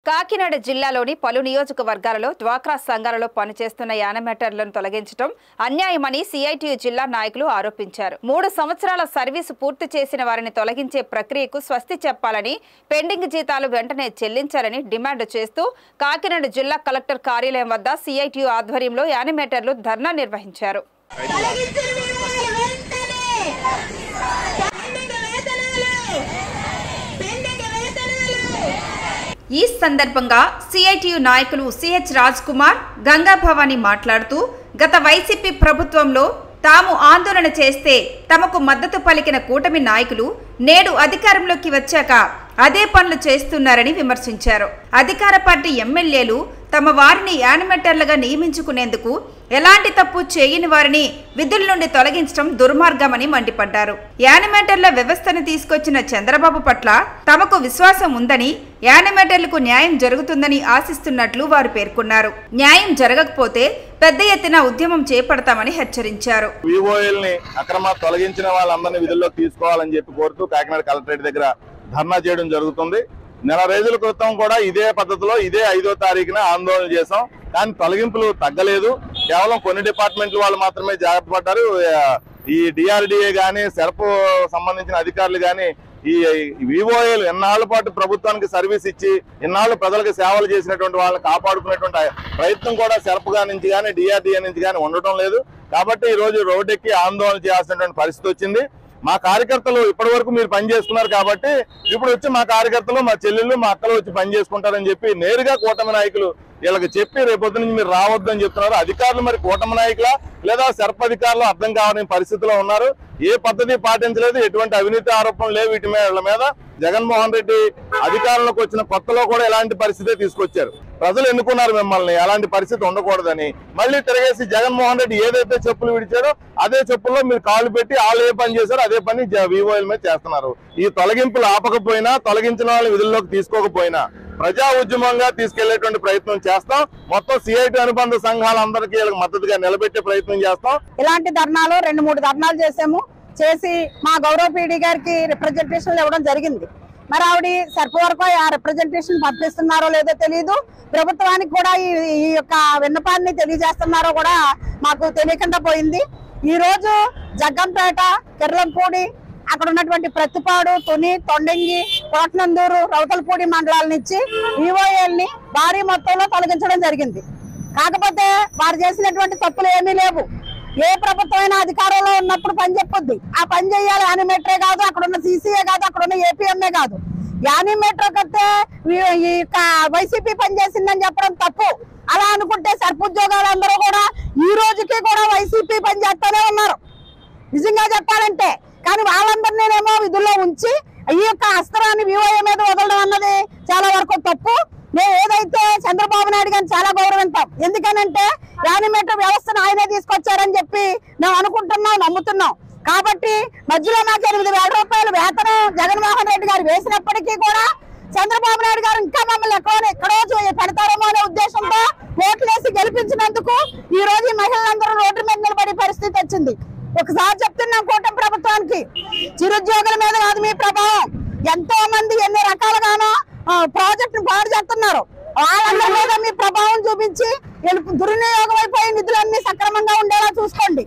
కాకినాడ జిల్లాలోని పలు నియోజకవర్గాలలో డ్వాక్రా సంఘాలలో పనిచేస్తున్న యానిమేటర్లను తొలగించడం అన్యాయమని సిఐటియు జిల్లా నాయకులు ఆరోపించారు. 3 సంవత్సరాల సర్వీసు పూర్తి చేసిన వారిని తొలగించే ప్రక్రియకు స్వస్తి చెప్పాలని, పెండింగ్ జీతాలు వెంటనే చెల్లించాలని డిమాండ్ చేస్తూ కాకినాడ జిల్లా కలెక్టర్ కార్యాలయం వద్ద సిఐటియు ఆధ్వర్యంలో యానిమేటర్లు ధర్నా నిర్వహించారు. ఈ సందర్భంగా సిఐటియు నాయకులు సిహెచ్ రాజ్ కుమార్, గంగా భవాని మాట్లాడుతూ గత వైసీపీ ప్రభుత్వంలో తాము ఆందోళన చేస్తే తమకు మద్దతు పలికిన కూటమి నాయకులు నేడు అధికారంలోకి వచ్చాక అదే పనులు చేస్తున్నారని విమర్శించారు. అధికార పార్టీ ఎమ్మెల్యేలు తమ వారిని యానిమేటర్లుగా నియమించుకునేందుకు ఎలాంటి తప్పు చేయని వారిని విధుల నుండి తొలగించడం దుర్మార్గమని మండిపడ్డారు. యానిమేటర్ల వ్యవస్థను తీసుకొచ్చిన చంద్రబాబు పట్ల తమకు విశ్వాసం ఉందని, యానిమేటర్లకు న్యాయం జరుగుతుందని ఆశిస్తున్నట్లు వారు పేర్కొన్నారు. న్యాయం జరగకపోతే పెద్ద ఎత్తున ఉద్యమం చేపడతామని హెచ్చరించారు. తొలగించిన వాళ్ళందరినీ విధుల్లోకి తీసుకోవాలని చెప్పి కోరుతూ కాకినాడ కలెక్టరేట్ దగ్గర ధర్నా చేయడం జరుగుతుంది. నెల రోజుల క్రితం కూడా ఇదే పద్ధతిలో ఇదే 5వ తారీఖున ఆందోళన చేశాం. కానీ తొలగింపులు తగ్గలేదు. కేవలం కొన్ని డిపార్ట్మెంట్ల వాళ్ళు మాత్రమే జాగ్రత్త పడ్డారు. ఈ డిఆర్డిఏ గానీ, సెర్ప్ సంబంధించిన అధికారులు గానీ, ఈ వివోఏలు ఎన్నాళ్ల పాటు ప్రభుత్వానికి సర్వీస్ ఇచ్చి ఇన్నాళ్ళు ప్రజలకు సేవలు చేసినటువంటి వాళ్ళని కాపాడుకునేటువంటి ప్రయత్నం కూడా సెర్ప్ నుంచి కానీ, డిఆర్డిఏ నుంచి కానీ ఉండటం లేదు. కాబట్టి ఈ రోజు రోడ్డెక్కి ఆందోళన చేయాల్సినటువంటి పరిస్థితి వచ్చింది. మా కార్యకర్తలు ఇప్పటి వరకు మీరు పని చేసుకున్నారు కాబట్టి ఇప్పుడు వచ్చి మా కార్యకర్తలు, మా చెల్లెళ్ళు, మా అక్కలు వచ్చి పని చేసుకుంటారని చెప్పి నేరుగా కూటమి నాయకులు వీళ్ళకి చెప్పి రేపొద్దు నుంచి మీరు రావద్దని చెప్తున్నారు. అధికారులు మరి కూటమి నాయకులా లేదా సెర్ప్ అధికారులు అర్థం కావని పరిస్థితిలో ఉన్నారు. ఏ పద్ధతి పాటించలేదు, ఎటువంటి అవినీతి ఆరోపణలు లేవు. వీళ్ళ మీద జగన్మోహన్ రెడ్డి అధికారంలోకి వచ్చిన కొత్తలో కూడా ఎలాంటి పరిస్థితి తీసుకొచ్చారు. ప్రజలు ఎన్నుకున్నారు మిమ్మల్ని, అలాంటి పరిస్థితి ఉండకూడదని. మళ్ళీ తిరగేసి జగన్మోహన్ రెడ్డి ఏదైతే చెప్పులు విడిచారో అదే చెప్పుల్లో మీరు కాళ్ళు పెట్టి వాళ్ళు ఏ పని చేశారో అదే పని వివోఎల్ మీద చేస్తున్నారు. ఈ తొలగింపులు ఆపకపోయినా, తొలగించిన వాళ్ళని విధుల్లోకి తీసుకోకపోయినా ప్రజా ఉద్యమంగా తీసుకెళ్లేటువంటి ప్రయత్నం చేస్తాం. మొత్తం సిఐటి అనుబంధ సంఘాలందరికీ మద్దతుగా నిలబెట్టే ప్రయత్నం చేస్తాం. ఇలాంటి ధర్నాలు 2-3 ధర్నాలు చేసి మా గౌరవ పీడీ గారికి రిప్రజెంటేషన్లు ఇవ్వడం జరిగింది. మరి ఆవిడ సెర్ప్ వరకు ఆ రిప్రజెంటేషన్ పంపిస్తున్నారో లేదో తెలియదు. ప్రభుత్వానికి కూడా ఈ యొక్క విన్నపాన్ని తెలియజేస్తున్నారో కూడా మాకు తెలియకుండా పోయింది. ఈ రోజు జగ్గంపేట, కిర్లంపూడి, అక్కడ ఉన్నటువంటి ప్రతిపాడు, తుని, తొండంగి, కోటనందూరు, రౌతలపూడి మండలాల నుంచి వివోఏల్ని భారీ మొత్తంలో తొలగించడం జరిగింది. కాకపోతే వారు చేసినటువంటి తప్పులు ఏమీ లేవు. ఏ ప్రభుత్వమైన అధికారంలో ఉన్నప్పుడు పని చెప్పొద్ది. ఆ పని చేయాలి. యానిమేటరే కాదు, అక్కడ ఉన్న సీసీఏ కాదు, అక్కడ ఉన్న ఏపీఎంఏ కాదు. యానిమేటర్ కడితే ఈ వైసీపీ పని చేసిందని చెప్పడం తప్పు. అలా అనుకుంటే సెర్ప్ ఉద్యోగాలందరూ కూడా ఈ రోజుకి కూడా వైసీపీ పని చేస్తూనే ఉన్నారు నిజంగా చెప్పాలంటే. కానీ వాళ్ళందరినేమో విధుల్లో ఉంచి ఈ యొక్క అస్త్రాన్ని వివోఏ మీద వదలడం అన్నది చాలా వరకు తప్పు. మేము ఏదైతే చంద్రబాబు నాయుడు గారిని చాలా గౌరవిస్తాం. ఎందుకనంటే యానిమేటర్ వ్యవస్థను ఆయనే తీసుకొచ్చారని చెప్పి మేము అనుకుంటున్నాం, నమ్ముతున్నాం. కాబట్టి మధ్యలో మాకు 8,000 రూపాయలు వేతనం జగన్మోహన్ రెడ్డి గారు వేసినప్పటికీ కూడా చంద్రబాబు నాయుడు గారు ఇంకా మమ్మల్ని ఎక్కడో పెడతారేమో అనే ఉద్దేశంతో ఓట్లేసి గెలిపించినందుకు ఈ రోజు ఈ మహిళలందరూ రోడ్డు మీద నిలబడే పరిస్థితి వచ్చింది. ఒకసారి చెప్తున్నాం కూటమి ప్రభుత్వానికి, చిరుద్యోగుల మీద కాదు మీ ప్రభావం. ఎంతో మంది ఎన్ని రకాలుగానో ప్రాజెక్టు పాడు చేస్తున్నారు. వాళ్ళందరి మీద మీ ప్రభావం చూపించి దుర్వినియోగం అయిపోయి నిధులన్నీ సక్రమంగా ఉండేలా చూసుకోండి.